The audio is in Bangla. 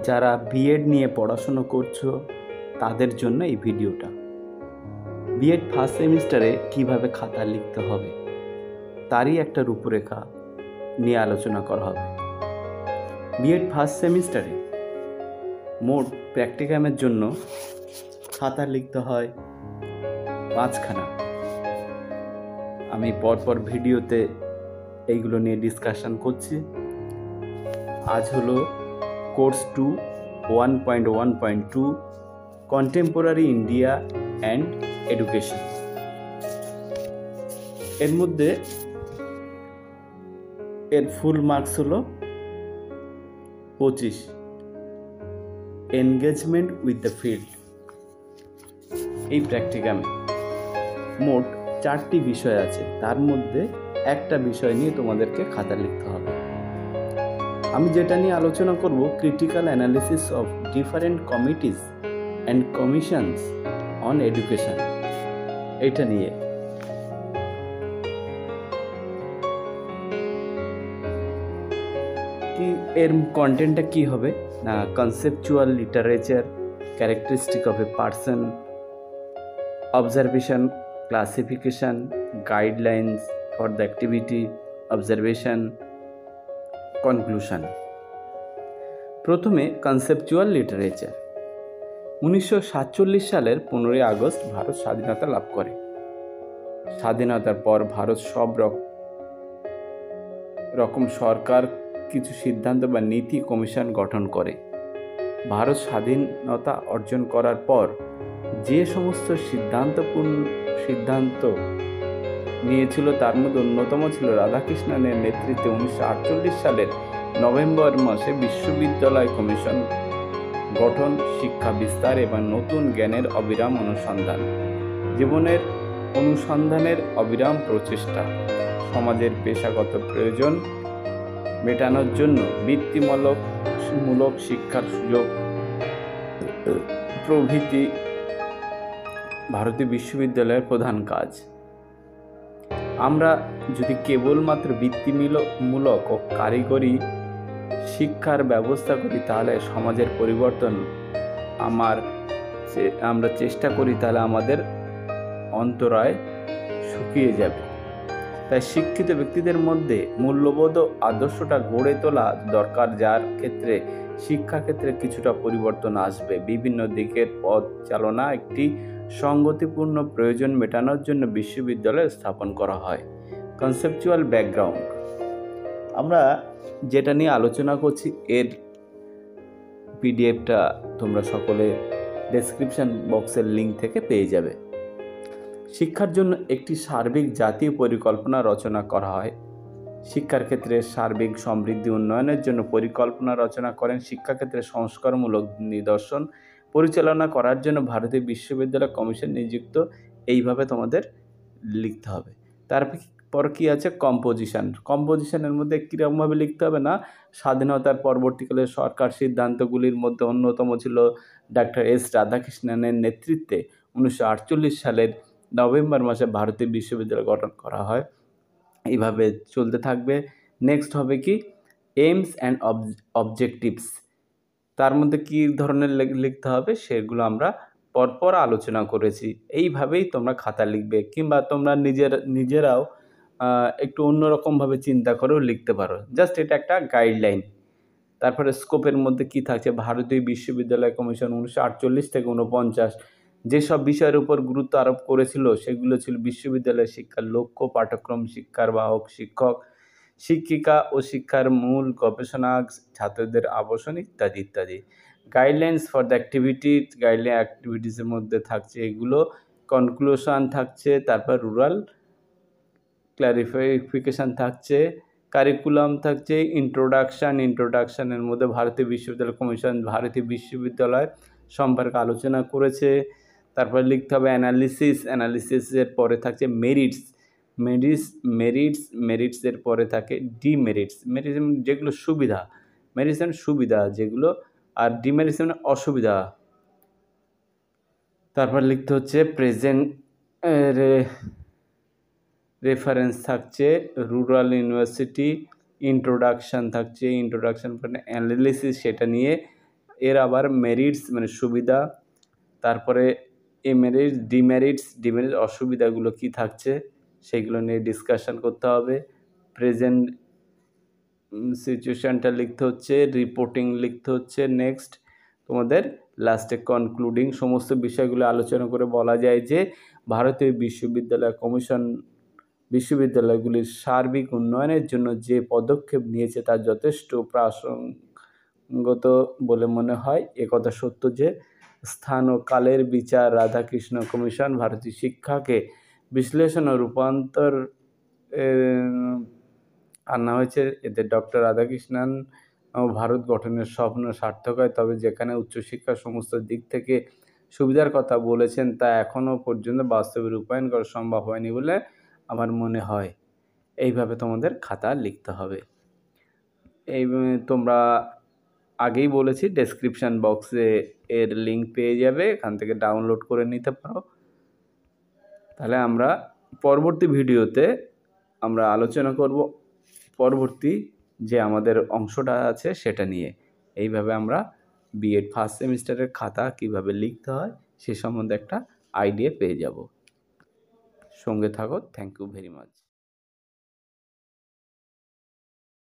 যারা b.ed নিয়ে পড়াশুনো করছো তাদের জন্য এই ভিডিওটা। b.ed ফার্স্ট সেমিস্টারে কিভাবে খাতা লিখতে হবে তারই একটা রূপরেখা নিয়ে আলোচনা করা হবে। b.ed ফার্স্ট সেমিস্টারে মোট প্র্যাকটিকামের জন্য খাতা লিখতে হয় 5খানা। আমি পরপর ভিডিওতে এইগুলো নিয়ে ডিসকাশন করছি। আজ হলো course 2 1.1.2 contemporary India and education. এর মধ্যে এর ফুল মার্কস হলো 25। Engagement with the field. এই প্র্যাকটিকামে মোট 4টি বিষয় আছে, তার মধ্যে একটা বিষয় নিয়ে তোমাদেরকে খাতা লিখতে হবে। আমি যেটা নিয়ে আলোচনা করব, critical analysis of different committees and commissions on education. এইটা নিয়ে এর কন্টেন্টটা কি হবে না, conceptual literature, characteristic of a person, observation, classification, guidelines for the activity, observation, conclusion. প্রথমে কনসেপচুয়াল লিটারেচার। 1947 সালের 15 আগস্ট ভারত স্বাধীনতা লাভ করে। স্বাধীনতার পর ভারত সব রকম সরকার কিছু সিদ্ধান্ত বা নীতি কমিশন গঠন করে। ভারত স্বাধীনতা অর্জন করার পর যে সমস্ত সিদ্ধান্ত নিয়েছিল তার মধ্যে অন্যতম ছিল রাধাকৃষ্ণনের নেতৃত্বে 1948 সালের নভেম্বর মাসে বিশ্ববিদ্যালয় কমিশন গঠন, শিক্ষা বিস্তার এবং নতুন জ্ঞানের অবিরাম অনুসন্ধান, জীবনের অনুসন্ধানের অবিরাম প্রচেষ্টা, সমাজের পেশাগত প্রয়োজন মেটানোর জন্য বৃত্তিমূলক শিক্ষার সুযোগ প্রভৃতি ভারতীয় বিশ্ববিদ্যালয়ের প্রধান কাজ। আমরা যদি কেবলমাত্র বৃত্তিমূলক ও কারিগরি শিক্ষার ব্যবস্থা করি তাহলে সমাজের পরিবর্তন আমরা চেষ্টা করি তাহলে আমাদের অন্তরায় শুকিয়ে যাবে। তাই শিক্ষিত ব্যক্তিদের মধ্যে মূল্যবোধ ও আদর্শটা গড়ে তোলা দরকার, যার ক্ষেত্রে শিক্ষাক্ষেত্রে কিছুটা পরিবর্তন আসবে। বিভিন্ন দিকের পথ চালনা একটি সঙ্গতিপূর্ণ প্রয়োজন মেটানোর জন্য বিশ্ববিদ্যালয় স্থাপন করা হয়। Conceptual background. আমরা যেটা নিয়ে আলোচনা করছি এর পিডিএফটা তোমরা সকলে ডেসক্রিপশন বক্সের লিঙ্ক থেকে পেয়ে যাবে। শিক্ষার জন্য একটি সার্বিক জাতীয় পরিকল্পনা রচনা করা হয়। শিক্ষার ক্ষেত্রে সার্বিক সমৃদ্ধি উন্নয়নের জন্য পরিকল্পনা রচনা করেন। শিক্ষাক্ষেত্রে সংস্কারমূলক নিদর্শন পরিচালনা করার জন্য ভারতীয় বিশ্ববিদ্যালয় কমিশন নিযুক্ত। এইভাবে তোমাদের লিখতে হবে। তারপর কি আছে, কম্পোজিশন। কম্পোজিশনের মধ্যে কীরকমভাবে লিখতে হবে না, স্বাধীনতার পরবর্তীকালে সরকার সিদ্ধান্তগুলির মধ্যে অন্যতম ছিল ডাক্তার এস রাধাকৃষ্ণনের নেতৃত্বে 1948 সালের নভেম্বর মাসে ভারতীয় বিশ্ববিদ্যালয় গঠন করা হয়। এইভাবে চলতে থাকবে। নেক্সট হবে কি, এইমস অ্যান্ড অবজেক্টিভস। তার মধ্যে কী ধরনের লিখতে হবে সেগুলো আমরা পরপর আলোচনা করেছি। এইভাবেই তোমরা খাতা লিখবে, কিংবা তোমরা নিজেরাও একটু অন্যরকমভাবে চিন্তা করেও লিখতে পারো। জাস্ট এটা একটা গাইডলাইন। তারপরে স্কোপের মধ্যে কি থাকছে, ভারতীয় বিশ্ববিদ্যালয় কমিশন 1948 থেকে 49 যেসব বিষয়ের উপর গুরুত্ব আরোপ করেছিল সেগুলো ছিল বিশ্ববিদ্যালয় শিক্ষার লক্ষ্য, পাঠ্যক্রম, শিক্ষার বাহক, শিক্ষক শিক্ষিকা ও শিক্ষার মূল, গবেষণা, ছাত্রদের আবাসন ইত্যাদি ইত্যাদি। গাইডলাইন্স ফর দ্য অ্যাক্টিভিটিসের মধ্যে থাকছে এগুলো। কনক্লুশন থাকছে, তারপর রুরাল ক্লারিফিকেশান থাকছে, কারিকুলাম থাকছে, ইন্ট্রোডাকশানের মধ্যে ভারতীয় বিশ্ববিদ্যালয় কমিশন ভারতীয় বিশ্ববিদ্যালয় সম্পর্কে আলোচনা করেছে। তারপরে লিখতে হবে অ্যানালিসিসের পরে থাকছে মেরিটসের পরে থাকে ডিমেরিটস। যেগুলো সুবিধা, সুবিধা যেগুলো, আর ডিমেরিটস মানে অসুবিধা। তারপর লিখতে হচ্ছে প্রেজেন্ট রেফারেন্স থাকছে, রুরাল ইউনিভার্সিটি, ইন্ট্রোডাকশান থাকছে, ইন্ট্রোডাকশান অ্যানালিসিস সেটা নিয়ে এর আবার মেরিটস মানে সুবিধা, তারপরে এমেরিটস, ডিমেরিটস অসুবিধাগুলো কি থাকছে সেগুলো নিয়ে ডিসকাশন করতে হবে। প্রেজেন্ট সিচুয়েশানটা লিখতে হচ্ছে, রিপোর্টিং লিখতে হচ্ছে। নেক্সট তোমাদের লাস্টে কনক্লুডিং সমস্ত বিষয়গুলো আলোচনা করে বলা যায় যে ভারতীয় বিশ্ববিদ্যালয় কমিশন বিশ্ববিদ্যালয়গুলির সার্বিক উন্নয়নের জন্য যে পদক্ষেপ নিয়েছে তা যথেষ্ট প্রাসঙ্গত বলে মনে হয়। একথা সত্য যে স্থান ও কালের বিচার রাধাকৃষ্ণ কমিশন ভারতীয় শিক্ষাকে বিশ্লেষণ ও রূপান্তর আনা হয়েছে। এতে ডক্টর রাধাকৃষ্ণন ভারত গঠনের স্বপ্ন সার্থক হয়। তবে যেখানে উচ্চশিক্ষার সমস্ত দিক থেকে সুবিধার কথা বলেছেন তা এখনও পর্যন্ত বাস্তবে রূপায়ণ করা সম্ভব হয়নি বলে আমার মনে হয়। এইভাবে তোমাদের খাতা লিখতে হবে। এই তোমরা আগেই বলেছি ডেসক্রিপশান বক্সে এর লিঙ্ক পেয়ে যাবে, এখান থেকে ডাউনলোড করে নিতে পারো। তাহলে আমরা পরবর্তী ভিডিওতে আমরা আলোচনা করব পরবর্তী যে আমাদের অংশটা আছে সেটা নিয়ে। এইভাবে আমরা বিএড ফার্স্ট সেমিস্টারের খাতা কিভাবে লিখতে হয় সে সম্বন্ধে একটা আইডিয়া পেয়ে যাব। সঙ্গে থাকো। Thank you very much.